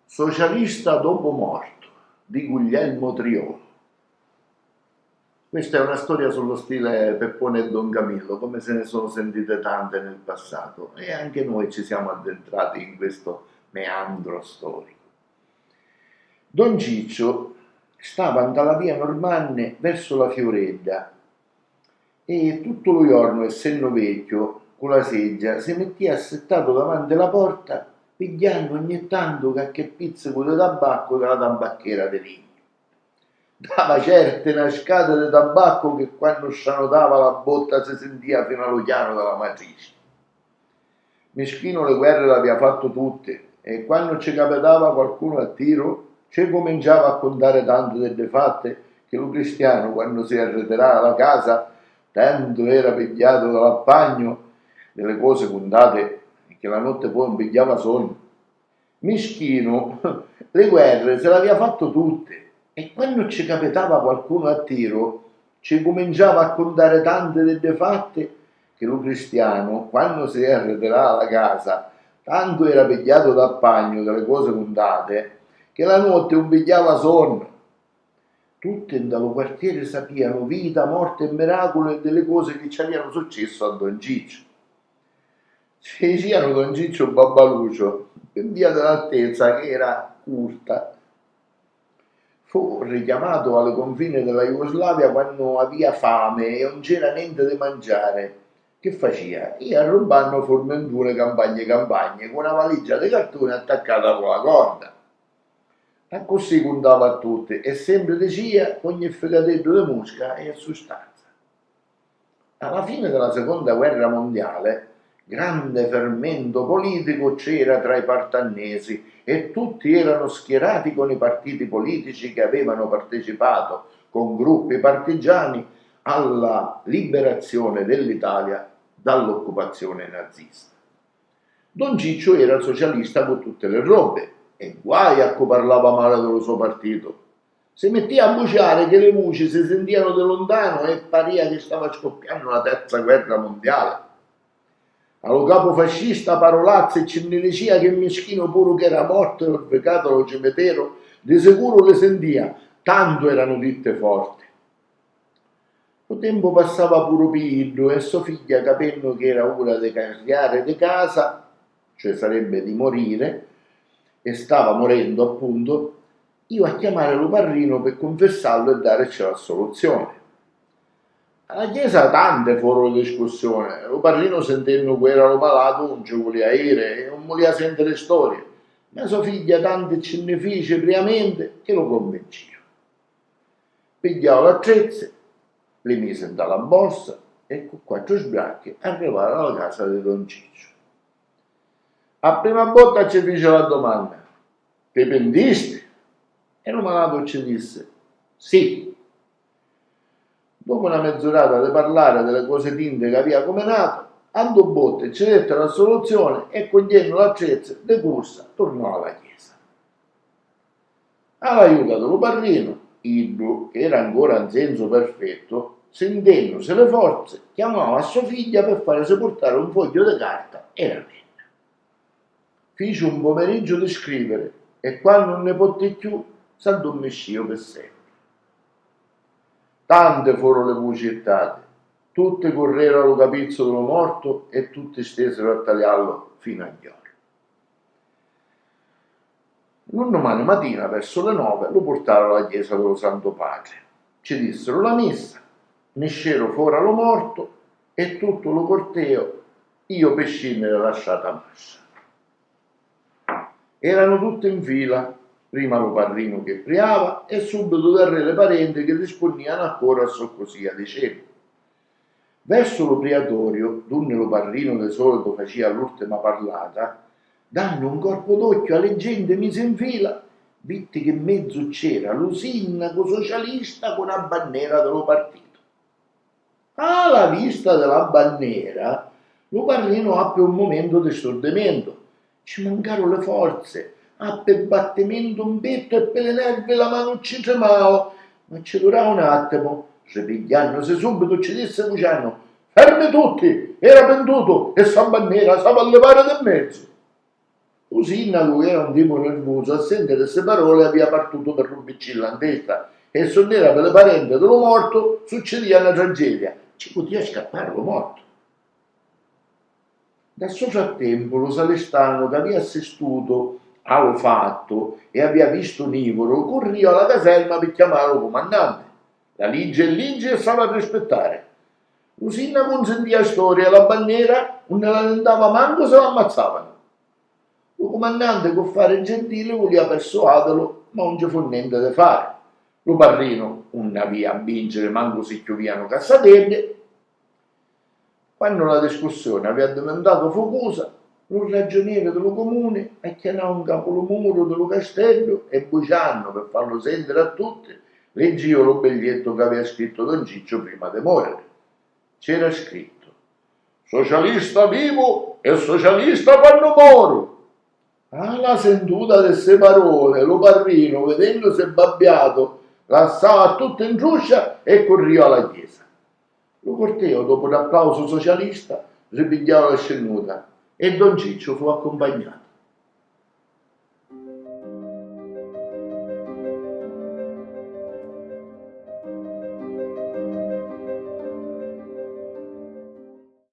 Socialista dopo morto di Guglielmo Triolo. Questa è una storia sullo stile Peppone e Don Camillo, come se ne sono sentite tante nel passato, e anche noi ci siamo addentrati in questo meandro storico. Don Ciccio stava dalla via Normanne verso la Fioredda e tutto lo giorno, essendo vecchio, con la seggia, si metteva assettato davanti alla porta, pigliando ogni tanto qualche pizzico di tabacco dalla tabacchiera di legno. Dava certe nascate di tabacco che quando scianotava la botta si sentiva fino allo chiano della matrice. Meschino le guerre le aveva fatto tutte e quando ci capitava qualcuno a tiro ci cominciava a contare tanto delle fatte che lo cristiano quando si arreterà alla casa tanto era pigliato dall'appagno delle cose contate che la notte poi non pigliava sonno. Meschino le guerre se le aveva fatto tutte e quando ci capitava qualcuno a tiro ci cominciava a contare tante delle fatte che lo cristiano quando si arreterà alla casa tanto era pigliato da pagno delle cose contate che la notte non pigliava sonno. Tutti dallo quartiere sapevano vita, morte e miracolo e delle cose che ci avevano successo a Don Ciccio. Ci dicevano Don Ciccio Babbalucio in via dell'Altezza che era curta. Fu richiamato alle confine della Jugoslavia quando aveva fame e non c'era niente da mangiare. Che faceva? Ia a rubare formenture campagne con una valigia di cartone attaccata con la corda. E così contava a tutti e sempre diceva ogni fegatetto di mosca è sostanza. Alla fine della seconda guerra mondiale grande fermento politico c'era tra i partannesi e tutti erano schierati con i partiti politici che avevano partecipato con gruppi partigiani alla liberazione dell'Italia dall'occupazione nazista. Don Ciccio era socialista con tutte le robe e guai a cui parlava male dello suo partito. Si metteva a buciare che le voci si sentivano da lontano e paria che stava scoppiando la terza guerra mondiale. Allo capo fascista parolazze e ce ne diceva che Meschino pure che era morto e orbecato allo cimitero, di sicuro le sentia, tanto erano ditte forti. Il tempo passava pure piglio e sua figlia, capendo che era ora di cambiare di casa, cioè sarebbe di morire, e stava morendo appunto, io a chiamare lo parrino per confessarlo e darci la soluzione. Alla chiesa tante furono le discussioni, lo parrino sentendo che era lo malato non ci voleva dire e non voleva sentire storie, ma sua figlia tante ce ne fece priamente che lo convinceva. Pigliò l'attrezzo, le mise dalla borsa e con 4 sbracchi arrivarono alla casa di Don Ciccio. A prima botta ci fece la domanda: ti pentiste? E lo malato ci disse: sì. Dopo una mezz'orata di parlare delle cose tinte che aveva combinato, andò botte, ci dette la soluzione e cogliendo l'attrezzo di corsa tornò alla chiesa. All'aiuto dello parrino, Iddu, che era ancora in senso perfetto, sentendosi le forze, chiamò a sua figlia per farsi portare un foglio di carta e la penna. Fece un pomeriggio di scrivere e quando non ne poté più, s'addormescì per sempre. Tante furono le voci gettate, tutte correro allo capizzo dello morto e tutti stesero a tagliarlo fino agli ori. Un domani mattina, verso le 9, lo portarono alla chiesa dello Santo Padre. Ci dissero la messa, ne scero fuori allo morto e tutto lo corteo, io per scendere lasciata a massa. Erano tutti in fila, prima lo parrino che priava e subito da re le parenti che disponevano ancora a soccosia di cielo. Verso lo priatorio, donde lo parrino di solito faceva l'ultima parlata, dando un corpo d'occhio alle gente mise in fila, vitti che in mezzo c'era lo sindaco socialista con la bandiera dello partito. Alla vista della bandiera, lo parrino appe un momento di stordimento, ci mancarono le forze, per battimento un petto e per le nervi la mano ci tremava, ma ci durava un attimo, ripigliandosi subito ci disse Luciano: fermi tutti, era venduto e sa bandiera stava a levare del mezzo. Lo sindaco, che era un tipo nervoso, a sentire queste parole aveva partuto per rubbicilla in testa e sonnera per le parenti dello morto succedeva una tragedia. Ci poteva scappare lo morto. Nel suo frattempo lo salestano che aveva assistuto allo fatto e aveva visto Nivoro corriva alla caserma per chiamare lo comandante. La legge è legge e stava a rispettare. Lo sindaco consentiva storia, la bandiera non ne la andava manco se la ammazzavano. Lo comandante con fare gentile voleva persuaderlo, ma non ci fu niente da fare. Lo parrino non aveva a vincere manco si chiudiano cassatelle. Quando la discussione aveva diventato focosa, lo ragioniere dello comune ha chiamato un capomuro dello castello e buciando per farlo sentire a tutti, leggivo lo biglietto che aveva scritto Don Ciccio prima di morire. C'era scritto: socialista vivo e socialista quando moro. Alla sentuta di queste parole, lo parrino, vedendosi babbiato, la stava tutto in ruscia e corriva alla chiesa. Lo corteo, dopo l'applauso socialista, ripigliava la scenuta e Don Ciccio fu accompagnato.